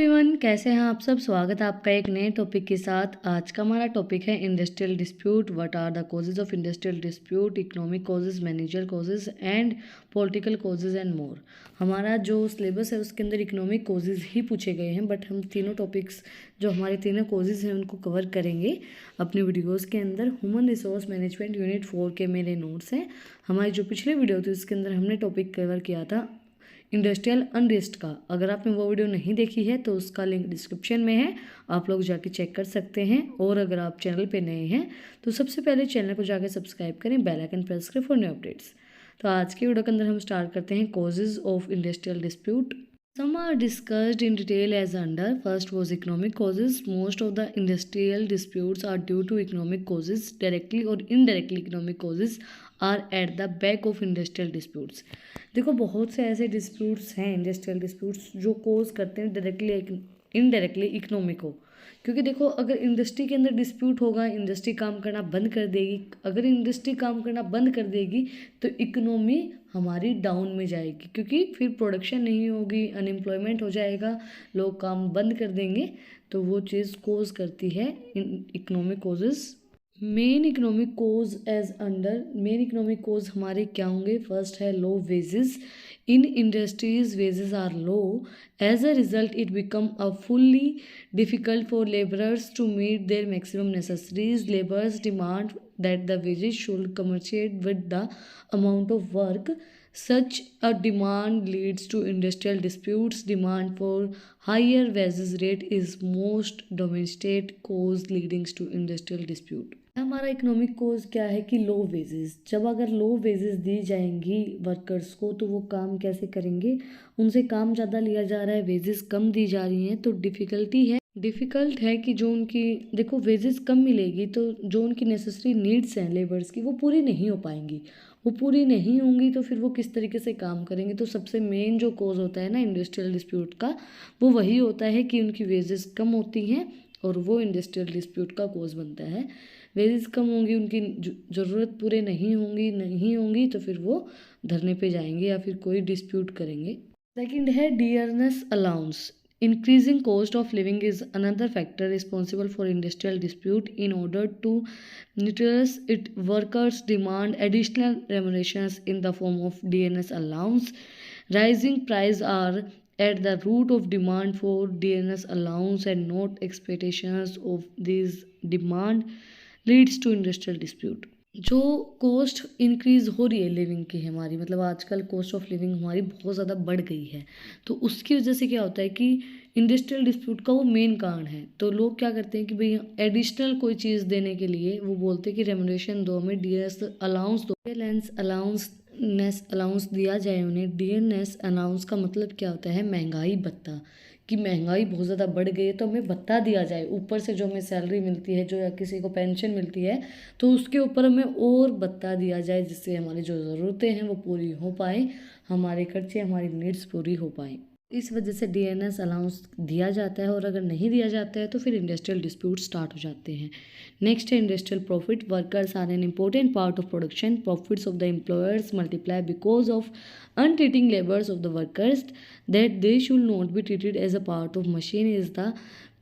Everyone, कैसे हैं आप सब। स्वागत है आपका एक नए टॉपिक के साथ। आज का हमारा टॉपिक है industrial dispute. What are the causes of industrial dispute, economic causes, manager causes and political causes and more. हमारा जो सिलेबस है उसके अंदर इकोनॉमिक कॉजेज ही पूछे गए हैं, बट हम तीनों टॉपिक्स जो हमारे तीनों कॉजेज हैं उनको कवर करेंगे अपनी वीडियोज़ के अंदर। ह्यूमन रिसोर्स मैनेजमेंट यूनिट 4 के मेरे नोट्स हैं। हमारी जो पिछले वीडियो थी उसके अंदर हमने टॉपिक कवर किया था इंडस्ट्रियल अनरेस्ट का। अगर आपने वो वीडियो नहीं देखी है तो उसका लिंक डिस्क्रिप्शन में है, आप लोग जाके चेक कर सकते हैं। और अगर आप चैनल पे नए हैं तो सबसे पहले चैनल को जाके सब्सक्राइब करें, बेल आइकन प्रेस करें फॉर न्यू अपडेट्स। तो आज के वीडियो के अंदर हम स्टार्ट करते हैं causes of industrial dispute. Some are discussed in detail as under. First was economic causes. Most of the industrial disputes are due to economic causes. Directly or indirectly economic causes are at the back of industrial disputes. देखो, बहुत से ऐसे disputes हैं industrial disputes जो कोज करते हैं directly indirectly economy को। क्योंकि देखो, अगर इंडस्ट्री के अंदर डिस्प्यूट होगा, इंडस्ट्री काम करना बंद कर देगी। अगर इंडस्ट्री काम करना बंद कर देगी तो इकोनॉमी हमारी डाउन में जाएगी, क्योंकि फिर प्रोडक्शन नहीं होगी, अनएम्प्लॉयमेंट हो जाएगा, लोग काम बंद कर देंगे। तो वो चीज़ कोज करती है economic causes. Main economic cause main economic cause हमारे क्या होंगे। फर्स्ट है low wages. In industries wages are low, as a result it become a fully difficult for labourers to meet their maximum necessaries. Labours demand that the wages should commensurate with the amount of work. Such a demand leads to industrial disputes. Demand for higher wages rate is most dominant cause leading to industrial dispute. हमारा economic कोज क्या है कि low wages. जब अगर low wages दी जाएंगी workers को तो वो काम कैसे करेंगे, उनसे काम ज़्यादा लिया जा रहा है, वेजेस कम दी जा रही हैं, तो डिफ़िकल्ट है कि जो उनकी देखो वेजेस कम मिलेगी तो जो उनकी नेसेसरी नीड्स हैं लेबर्स की वो पूरी नहीं हो पाएंगी। वो पूरी नहीं होंगी तो फिर वो किस तरीके से काम करेंगे। तो सबसे मेन जो कोज होता है ना इंडस्ट्रियल डिस्प्यूट का, वो वही होता है कि उनकी वेजेस कम होती हैं और वो इंडस्ट्रियल डिस्प्यूट का कोज बनता है। वेजेस कम होंगी, उनकी ज़रूरत पूरे नहीं होंगी तो फिर वो धरने पे जाएंगे या फिर कोई डिस्प्यूट करेंगे। सेकंड है dearness allowance. Increasing cost of living is another factor responsible for industrial dispute. In order to neutralize it, workers demand additional remunerations in the form of DNS allowance. Rising prices are at the root of demand for DNS allowance, and not expectations of these demand leads to industrial dispute. जो cost increase हो रही है living की हमारी, मतलब आजकल cost of living हमारी बहुत ज़्यादा बढ़ गई है, तो उसकी वजह से क्या होता है कि इंडस्ट्रियल डिस्प्यूट का वो मेन कारण है। तो लोग क्या करते हैं कि भाई एडिशनल कोई चीज़ देने के लिए वो बोलते हैं कि रेमुनरेशन दो, हमें डीएनएस अलाउंस दो, अलाउंस दिया जाए उन्हें। डीएनएस अलाउंस का मतलब क्या होता है, महंगाई भत्ता, कि महंगाई बहुत ज़्यादा बढ़ गई है तो हमें भत्ता दिया जाए। ऊपर से जो हमें सैलरी मिलती है, जो या किसी को पेंशन मिलती है, तो उसके ऊपर हमें और भत्ता दिया जाए, जिससे हमारी जो ज़रूरतें हैं वो पूरी हो पाएँ, हमारे खर्चे, हमारी नीड्स पूरी हो पाएँ। इस वजह से डीएनएस अलाउंस दिया जाता है, और अगर नहीं दिया जाता है तो फिर इंडस्ट्रियल डिस्प्यूट स्टार्ट हो जाते हैं। नेक्स्ट है industrial profit. Workers are an important part of production. Profits of the employers multiply because of untreating labors of the workers. That they should not be treated as a part of machine is the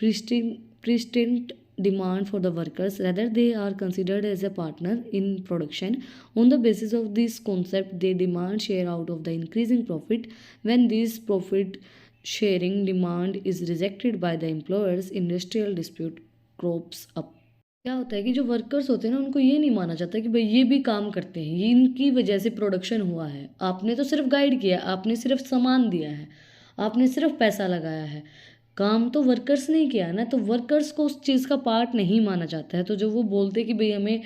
persistent demand for the workers. Rather, they are considered as a partner in production. On the basis of this concept, they demand share out of the increasing profit. When this profit sharing demand is rejected by the employers, industrial dispute crops up. क्या होता है कि जो workers होते हैं ना, उनको ये नहीं माना जाता कि भाई ये भी काम करते हैं, ये इनकी वजह से प्रोडक्शन हुआ है। आपने तो सिर्फ गाइड किया, आपने सिर्फ सामान दिया है, आपने सिर्फ पैसा लगाया है, काम तो वर्कर्स ने किया ना। तो वर्कर्स को उस चीज़ का पार्ट नहीं माना जाता है। तो जो वो बोलते कि भाई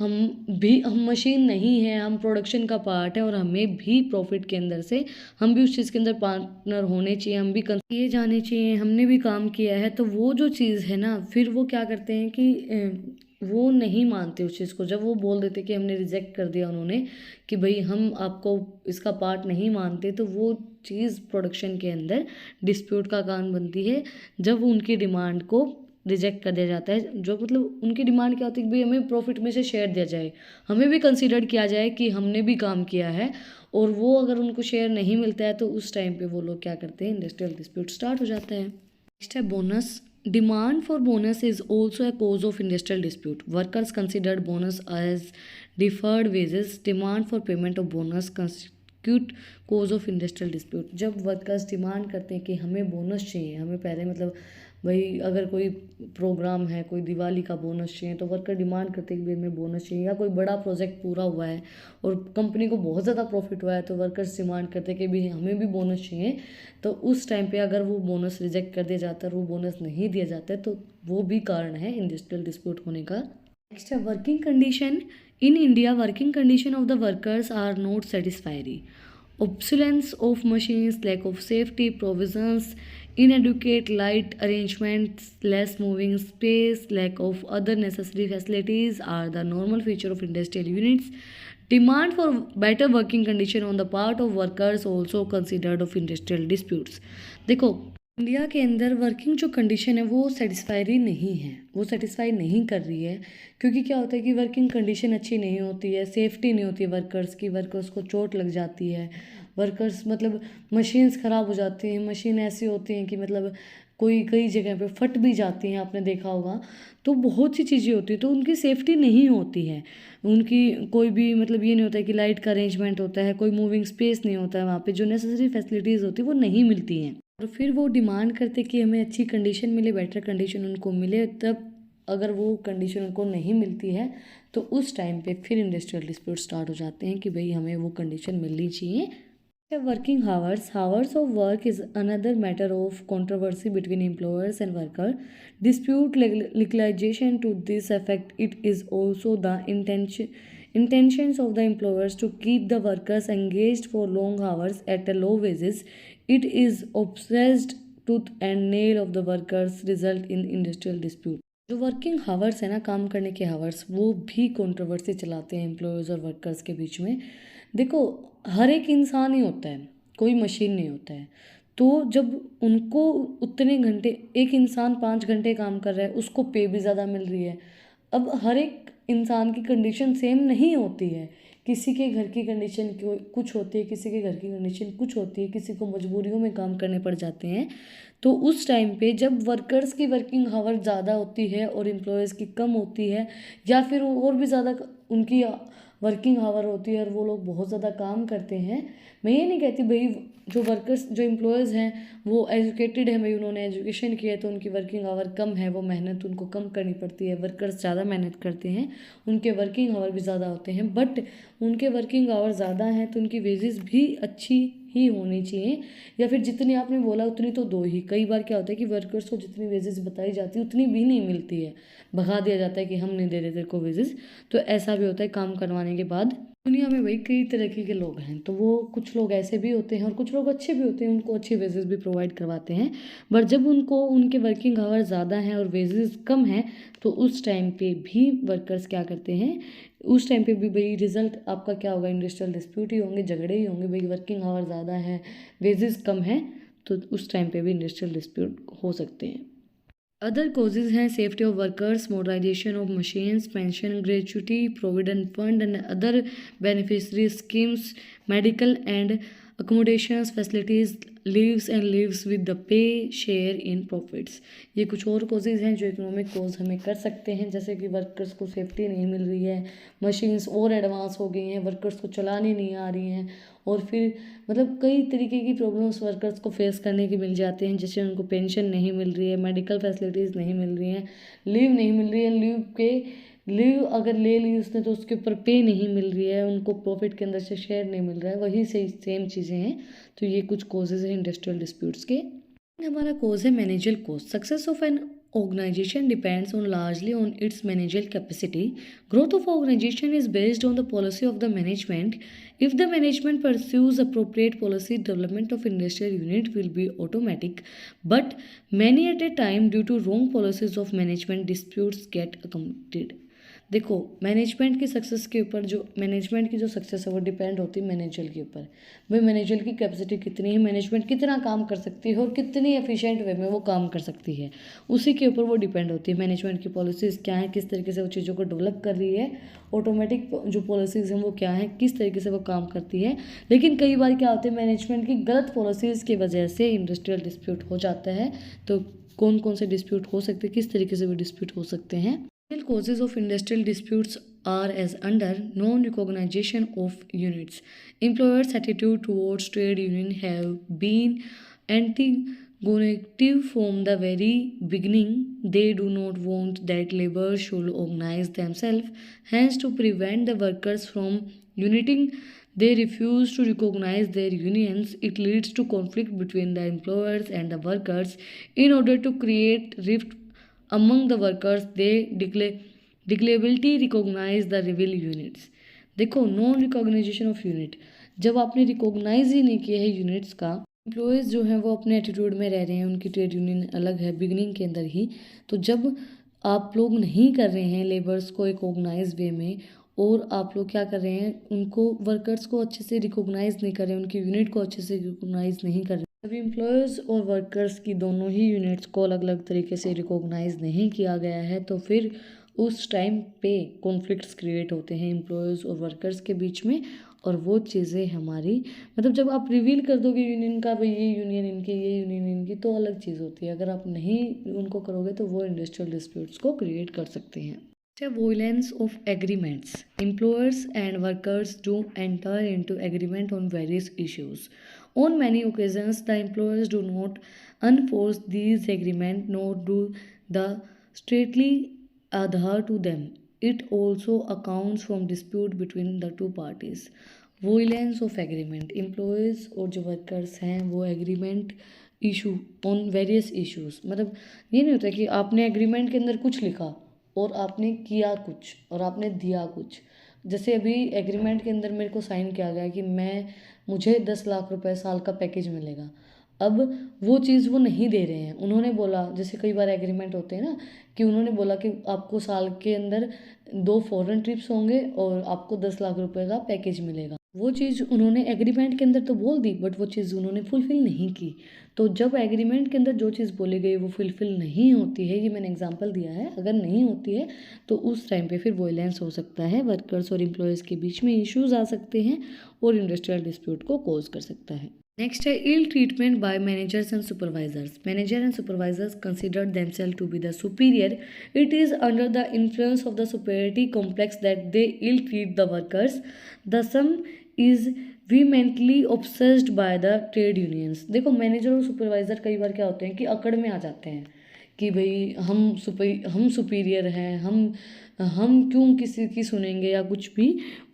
हम मशीन नहीं है, हम प्रोडक्शन का पार्ट है, और हमें भी प्रॉफिट के अंदर से हम भी उस चीज़ के अंदर पार्टनर होने चाहिए, हम भी किए जाने चाहिए, हमने भी काम किया है। तो वो जो चीज़ है ना, फिर वो क्या करते हैं कि वो नहीं मानते उस चीज़ को। जब वो बोल देते कि हमने रिजेक्ट कर दिया उन्होंने कि भाई हम आपको इसका पार्ट नहीं मानते, तो वो चीज़ प्रोडक्शन के अंदर डिस्प्यूट का कारण बनती है। जब उनकी डिमांड को रिजेक्ट कर दिया जाता है, जो मतलब उनकी डिमांड क्या होती है कि भाई हमें प्रॉफिट में से शेयर दिया जाए, हमें भी कंसीडर किया जाए कि हमने भी काम किया है, और वो अगर उनको शेयर नहीं मिलता है तो उस टाइम पे वो लोग क्या करते हैं, इंडस्ट्रियल डिस्प्यूट स्टार्ट हो जाता है। नेक्स्ट है bonus. Demand for bonus is also a cause of industrial dispute. Workers considered bonus as deferred wages. Demand for payment of bonus constitute cause of industrial dispute. जब workers demand करते हैं कि हमें bonus चाहिए, हमें पहले मतलब भाई अगर कोई प्रोग्राम है, कोई दिवाली का बोनस चाहिए, तो वर्कर डिमांड करते हैं कि भाई हमें बोनस चाहिए, या कोई बड़ा प्रोजेक्ट पूरा हुआ है और कंपनी को बहुत ज़्यादा प्रॉफिट हुआ है, तो वर्कर्स डिमांड करते हैं कि भाई हमें भी बोनस चाहिए। तो उस टाइम पे अगर वो बोनस रिजेक्ट कर दिया जाता है और वो बोनस नहीं दिया जाता है, तो वो भी कारण है इंडस्ट्रियल डिस्प्यूट होने का। नेक्स्ट है working condition. In India working condition of the workers are not satisfactory. Obsolescence of machines, lack of safety provisions, inadequate light arrangements, less moving space, lack of other necessary facilities are the normal feature of industrial units. Demand for better working condition on the part of workers also considered of industrial disputes. देखो, India के अंदर working जो condition है वो सेटिस्फायरी नहीं है, वो satisfy नहीं कर रही है। क्योंकि क्या होता है कि वर्किंग कंडीशन अच्छी नहीं होती है, सेफ्टी नहीं होती है वर्कर्स की, वर्कर्स को चोट लग जाती है, वर्कर्स मतलब मशीन्स ख़राब हो जाती हैं, मशीन ऐसी होती हैं कि मतलब कोई कई जगह पे फट भी जाती हैं, आपने देखा होगा। तो बहुत सी चीज़ें होती हैं, तो उनकी सेफ्टी नहीं होती है, उनकी कोई भी मतलब ये नहीं होता है कि लाइट का अरेंजमेंट होता है, कोई मूविंग स्पेस नहीं होता है, वहाँ पे जो नेसेसरी फैसिलिटीज़ होती है वो नहीं मिलती हैं। और फिर वो डिमांड करते कि हमें अच्छी कंडीशन मिले, बेटर कंडीशन उनको मिले। तब अगर वो कंडीशन उनको नहीं मिलती है तो उस टाइम पे फिर इंडस्ट्रियल डिस्प्यूट स्टार्ट हो जाते हैं कि भाई हमें वो कंडीशन मिलनी चाहिए। Working hours. Hours of work is another matter of controversy between employers and worker. Dispute legalization to this effect it is also the intentions of the employers to keep the workers engaged for long hours at a low wages. It is obsessed tooth and nail of the workers result in industrial dispute. जो working hours है ना, काम करने के hours, वो भी controversy चलाते हैं एम्प्लॉयज़ और वर्कर्स के बीच में। देखो, हर एक इंसान ही होता है, कोई मशीन नहीं होता है। तो जब उनको उतने घंटे, एक इंसान 5 घंटे काम कर रहा है, उसको पे भी ज़्यादा मिल रही है। अब हर एक इंसान की कंडीशन सेम नहीं होती है, किसी के घर की कंडीशन कुछ होती है, किसी के घर की कंडीशन कुछ होती है, किसी को मजबूरियों में काम करने पड़ जाते हैं। तो उस टाइम पे जब वर्कर्स की वर्किंग हावर ज़्यादा होती है और एम्प्लॉयज़ की कम होती है, या फिर और भी ज़्यादा उनकी वर्किंग हावर होती है और वो लोग बहुत ज़्यादा काम करते हैं। मैं ये नहीं कहती भाई जो वर्कर्स, जो एम्प्लॉयज़ हैं वो एजुकेटेड हैं, भाई उन्होंने एजुकेशन किया है तो उनकी वर्किंग आवर कम है, वो मेहनत उनको कम करनी पड़ती है। वर्कर्स ज़्यादा मेहनत करते हैं, उनके वर्किंग आवर भी ज़्यादा होते हैं, बट उनके वर्किंग आवर ज़्यादा हैं तो उनकी वेजेस भी अच्छी ही होनी चाहिए, या फिर जितनी आपने बोला उतनी तो दो ही। कई बार क्या होता है कि वर्कर्स को जितनी वेजेस बताई जाती है उतनी भी नहीं मिलती है, भगा दिया जाता है कि हम नहीं दे रहे तेरे को वेजेस। तो ऐसा भी होता है काम करवाने के बाद। दुनिया में भाई कई तरीके के लोग हैं, तो वो कुछ लोग ऐसे भी होते हैं और कुछ लोग अच्छे भी होते हैं, उनको अच्छी वेजेस भी प्रोवाइड करवाते हैं। बट जब उनको उनके वर्किंग आवर ज़्यादा हैं और वेजेस कम हैं, तो उस टाइम पे भी वर्कर्स क्या करते हैं, उस टाइम पे भी भाई रिजल्ट आपका क्या होगा, इंडस्ट्रियल डिस्प्यूट ही होंगे, झगड़े ही होंगे। भाई वर्किंग आवर ज़्यादा है, वेजेस कम है, तो उस टाइम पे भी इंडस्ट्रियल डिस्प्यूट हो सकते हैं। अदर कॉजेज हैं safety of workers, modernization of machines, pension gratuity, provident fund and other beneficiary schemes, medical and accommodations facilities, leaves and leaves with the pay share in profits. ये कुछ और causes हैं जो economic cause हमें कर सकते हैं, जैसे कि वर्कर्स को सेफ्टी नहीं मिल रही है, मशीन्स और एडवांस हो गई हैं, वर्कर्स को चलानी नहीं आ रही हैं, और फिर मतलब कई तरीके की प्रॉब्लम्स वर्कर्स को फेस करने की मिल जाती हैं, जैसे उनको पेंशन नहीं मिल रही है, मेडिकल फैसिलिटीज़ नहीं मिल रही हैं, लीव नहीं मिल रही है, लीव अगर ले ली उसने तो उसके ऊपर पे नहीं मिल रही है, उनको प्रॉफिट के अंदर से शेयर नहीं मिल रहा है, वही से सेम चीज़ें हैं। तो ये कुछ कॉजेज़ हैं इंडस्ट्रियल डिस्प्यूट्स के। हमारा कॉज है managerial cause. Success of an organization depends on largely on its managerial capacity. Growth of organization is based on the policy of the management. If the management pursues appropriate policy, development of industrial unit will be automatic, but many at a time due to wrong policies of management, disputes get accumulated. देखो, management की success के ऊपर, जो management की जो success है वो depend होती है मैनेजर के ऊपर। भाई मैनेजर की कैपेसिटी कितनी है, मैनेजमेंट कितना काम कर सकती है और कितनी एफिशिएंट वे में वो काम कर सकती है, उसी के ऊपर वो डिपेंड होती है। मैनेजमेंट की पॉलिसीज़ क्या है, किस तरीके से वो चीज़ों को डेवलप कर रही है, ऑटोमेटिक जो पॉलिसीज़ हैं वो क्या है, किस तरीके से वो काम करती है। लेकिन कई बार क्या होता है, मैनेजमेंट की गलत पॉलिसीज़ की वजह से इंडस्ट्रियल डिस्प्यूट हो जाता है। तो कौन कौन से डिस्प्यूट हो सकते हैं, किस तरीके से वो डिस्प्यूट हो सकते हैं। Causes of industrial disputes are as under: non-recognition of units. Employers' attitude towards trade union have been antagonistic from the very beginning. They do not want that labor should organize themselves. Hence, to prevent the workers from uniting, they refuse to recognize their unions. It leads to conflict between the employers and the workers. In order to create rift among the workers, they declarably recognize the rival units. देखो, non recognition of unit, जब आपने recognise ही नहीं किया है units का, employees जो हैं वो अपने एटीट्यूड में रह रहे हैं, उनकी ट्रेड यूनियन अलग है बिगनिंग के अंदर ही, तो जब आप लोग नहीं कर रहे हैं लेबर्स को एक ऑर्गेनाइज वे में, और आप लोग क्या कर रहे हैं, उनको वर्कर्स को अच्छे से रिकॉग्नाइज नहीं कर रहे हैं, उनकी यूनिट को अच्छे से रिकॉग्नाइज नहीं कर रहे, अभी एम्प्लॉयर्स और वर्कर्स की दोनों ही यूनिट्स को अलग अलग तरीके से रिकॉग्नाइज नहीं किया गया है, तो फिर उस टाइम पे कॉन्फ्लिक्ट्स क्रिएट होते हैं एम्प्लॉयर्स और वर्कर्स के बीच में। और वो चीज़ें हमारी, मतलब जब आप रिवील कर दोगे यूनियन का, भाई ये यूनियन इनकी, ये यूनियन इनकी, तो अलग चीज़ होती है। अगर आप नहीं उनको करोगे तो वो इंडस्ट्रियल डिस्प्यूट्स को क्रिएट कर सकते हैं। Violence of agreements. Employers and workers do enter into agreement on various issues. On many occasions, the employers do not enforce these agreements, nor do the strictly adhere to them. It also accounts from dispute between the two parties. Violence of agreement. Employees और जो workers हैं वो agreement issue on various issues, मतलब ये नहीं होता कि आपने agreement के अंदर कुछ लिखा और आपने किया कुछ और आपने दिया कुछ। जैसे अभी एग्रीमेंट के अंदर मेरे को साइन किया गया कि मुझे 10 लाख रुपए साल का पैकेज मिलेगा। अब वो चीज़ वो नहीं दे रहे हैं। उन्होंने बोला, जैसे कई बार एग्रीमेंट होते हैं ना, कि उन्होंने बोला कि आपको साल के अंदर 2 फॉरेन ट्रिप्स होंगे और आपको 10 लाख रुपए का पैकेज मिलेगा। वो चीज़ उन्होंने एग्रीमेंट के अंदर तो बोल दी, बट वो चीज़ उन्होंने फुलफ़िल नहीं की। तो जब एग्रीमेंट के अंदर जो चीज़ बोली गई वो फुलफ़िल नहीं होती है, ये मैंने एग्जांपल दिया है, अगर नहीं होती है तो उस टाइम पे फिर वॉयलेंस हो सकता है, वर्कर्स और एम्प्लॉयज़ के बीच में इश्यूज आ सकते हैं और इंडस्ट्रियल डिस्प्यूट को कॉज कर सकता है। नेक्स्ट है ill treatment by managers and supervisors. Manager and supervisors consider themselves to be the superior. It is under the influence of the superiority complex that they ill treat the workers. The sum is vehemently obsessed by the trade unions. देखो, manager और supervisor कई बार क्या होते हैं कि अकड़ में आ जाते हैं कि भाई हम सुपीरियर हैं, हम क्यों किसी की सुनेंगे या कुछ भी,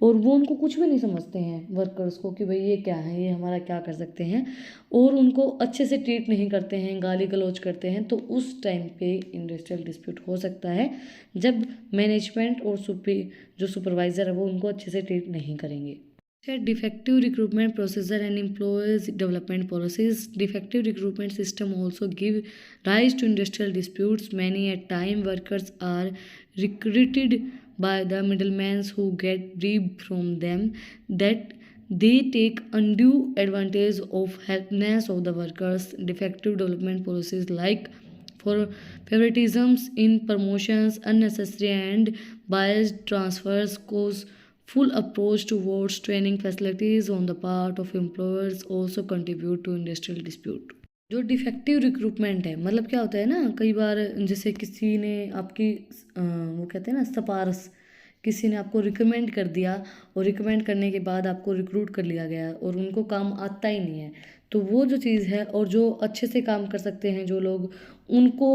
और वो उनको कुछ भी नहीं समझते हैं वर्कर्स को कि भाई ये क्या है, ये हमारा क्या कर सकते हैं, और उनको अच्छे से ट्रीट नहीं करते हैं, गाली गलौज करते हैं। तो उस टाइम पे इंडस्ट्रियल डिस्प्यूट हो सकता है जब मैनेजमेंट और जो सुपरवाइज़र है वो उनको अच्छे से ट्रीट नहीं करेंगे। Defective recruitment procedure and employees development policies. Defective recruitment system also give rise to industrial disputes. Many a time workers are recruited by the middlemen who get briefed from them that they take undue advantage of helplessness of the workers. Defective development policies like for favoritisms in promotions, unnecessary and biased transfers cause full approach towards training facilities on the part of employers also contribute to industrial dispute. जो defective recruitment है, मतलब क्या होता है ना, कई बार जैसे किसी ने आपकी वो कहते हैं ना सिफारिश, किसी ने आपको रिकमेंड कर दिया और रिकमेंड करने के बाद आपको रिक्रूट कर लिया गया और उनको काम आता ही नहीं है, तो वो जो चीज़ है, और जो अच्छे से काम कर सकते हैं जो लोग, उनको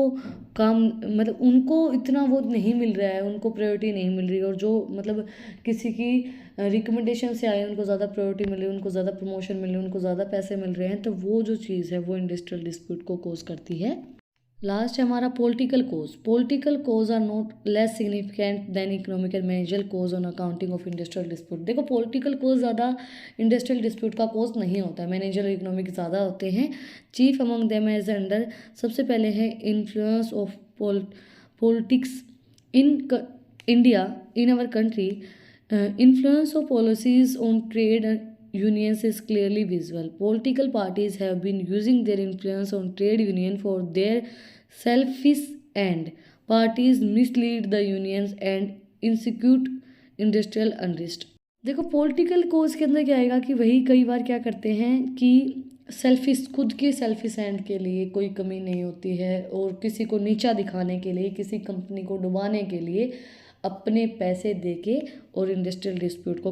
काम, मतलब उनको इतना वो नहीं मिल रहा है, उनको प्रायोरिटी नहीं मिल रही, और जो मतलब किसी की रिकमेंडेशन से आए उनको ज़्यादा प्रायोरिटी मिल रही है, उनको ज़्यादा प्रमोशन मिल रही है, उनको ज़्यादा पैसे मिल रहे हैं, तो वो जो चीज़ है वो इंडस्ट्रियल डिस्प्यूट को कोज करती है। लास्ट है हमारा political cause. Political cause are not less significant than economic and managerial cause on accounting of industrial dispute. देखो, पॉलिटिकल कोज ज़्यादा इंडस्ट्रियल डिस्प्यूट का कोज नहीं होता है, मैनेजरल इकोनॉमिक ज़्यादा होते हैं. Chief among them as under, सबसे पहले है influence of politics in India, in our country. Influence of policies on trade unions is clearly visible. Political parties have been using their influence on trade union for their selfish end. Parties mislead the unions and insecure industrial unrest. देखो, political कोज के अंदर क्या आएगा कि वही कई बार क्या करते हैं कि सेल्फिश, खुद की सेल्फिश के लिए कोई कमी नहीं होती है, और किसी को नीचा दिखाने के लिए, किसी कंपनी को डुबाने के लिए अपने पैसे देके और इंडस्ट्रियल डिस्प्यूट को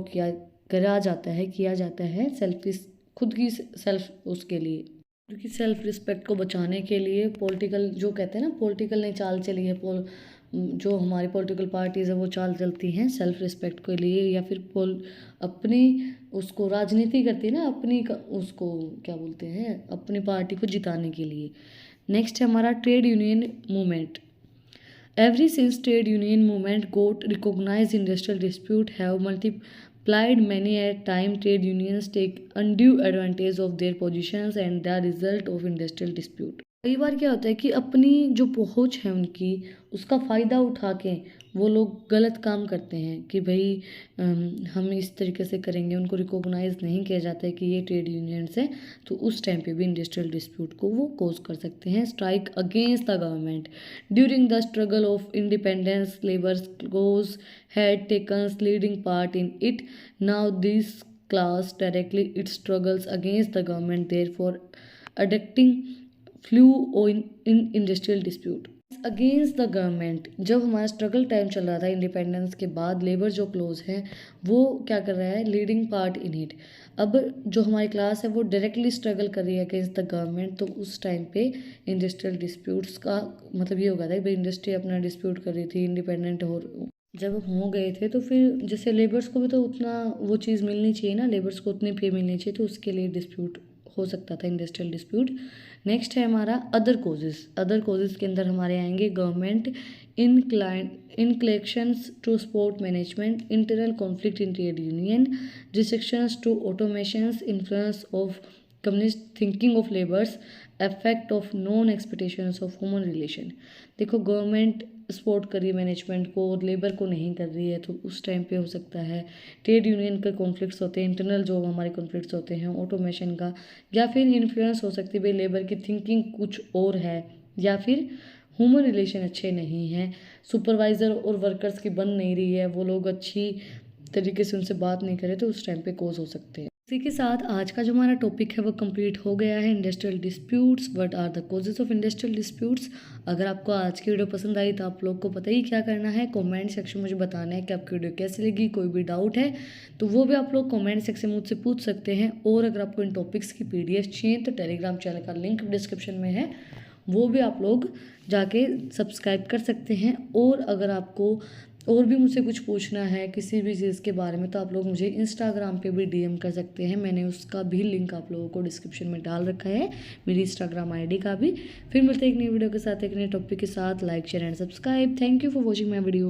किया जाता है सेल्फिश, खुद की सेल्फ उसके लिए, खुद की सेल्फ रिस्पेक्ट को बचाने के लिए। पॉलिटिकल जो कहते हैं ना, पॉलिटिकल ने चाल चली है, जो हमारी पॉलिटिकल पार्टीज़ है वो चाल चलती हैं सेल्फ रिस्पेक्ट के लिए, या फिर अपनी उसको राजनीति करती है ना, उसको क्या बोलते हैं, अपनी पार्टी को जिताने के लिए। नेक्स्ट है हमारा trade union movement. Every since trade union movement got recognized industrial dispute have multiplied, many a time trade unions take undue advantage of their positions and the result of industrial dispute। कई बार क्या होता है कि अपनी जो पहुंच है उनकी, उसका फ़ायदा उठा के वो लोग गलत काम करते हैं कि भाई हम इस तरीके से करेंगे, उनको रिकॉग्नाइज नहीं किया जाता है कि ये ट्रेड यूनियंस है, तो उस टाइम पे भी इंडस्ट्रियल डिस्प्यूट को वो कोज कर सकते हैं। Strike against the government during the struggle of independence, labour close had taken leading part in it. Now this class directly its struggles against the government, therefore adopting flu in industrial dispute against the government. जब हमारा struggle time चल रहा था independence के बाद, labour जो close है वो क्या कर रहा है, लीडिंग पार्ट इन इट। अब जो हमारी क्लास है वो डायरेक्टली स्ट्रगल कर रही है अगेंस्ट द गवर्नमेंट, तो उस टाइम पे इंडस्ट्रियल डिस्प्यूट्स का मतलब ये होगा था कि भाई इंडस्ट्री अपना डिस्प्यूट कर रही थी, इंडिपेंडेंट जब हो गए थे, तो फिर जैसे लेबर्स को भी तो उतना वो चीज़ मिलनी चाहिए ना, लेबर्स को उतनी पे मिलनी चाहिए, तो उसके लिए डिस्प्यूट हो सकता था, इंडस्ट्रियल डिस्प्यूट। नेक्स्ट है हमारा अदर कोजेस। अदर कोजेस के अंदर हमारे आएंगे government inclinations to support management, internal conflict in trade union, restrictions to automations, influence of communist thinking of labours, effect of non expectations of human relation. देखो government support कर रही है management को और लेबर को नहीं कर रही है, तो उस टाइम पे हो सकता है ट्रेड यूनियन के कॉन्फ्लिक्ट्स होते हैं, इंटरनल जो हमारे कॉन्फ्लिक्ट्स होते हैं ऑटोमेशन का, या फिर इन्फ्लुएंस हो सकती है भाई लेबर की थिंकिंग कुछ और है, या फिर ह्यूमन रिलेशन अच्छे नहीं हैं, सुपरवाइज़र और वर्कर्स की बन नहीं रही है, वो लोग अच्छी तरीके से उनसे बात नहीं करें, तो उस टाइम पे कोज हो सकते हैं। इसी के साथ आज का जो हमारा टॉपिक है वो कंप्लीट हो गया है, industrial disputes, what are the causes of industrial disputes. अगर आपको आज की वीडियो पसंद आई तो आप लोग को पता ही क्या करना है, कमेंट सेक्शन में मुझे बताना है कि आपकी वीडियो कैसी लगी। कोई भी डाउट है तो वो भी आप लोग कमेंट सेक्शन में मुझसे पूछ सकते हैं, और अगर आपको इन टॉपिक्स की PDF चाहिए तो टेलीग्राम चैनल का लिंक डिस्क्रिप्शन में है, वो भी आप लोग जाके सब्सक्राइब कर सकते हैं। और अगर आपको और भी मुझसे कुछ पूछना है किसी भी चीज़ के बारे में, तो आप लोग मुझे इंस्टाग्राम पे भी DM कर सकते हैं, मैंने उसका भी लिंक आप लोगों को डिस्क्रिप्शन में डाल रखा है, मेरी इंस्टाग्राम ID का भी। फिर मिलते हैं एक नई वीडियो के साथ, एक नए टॉपिक के साथ। Like share and subscribe. Thank you for watching my video.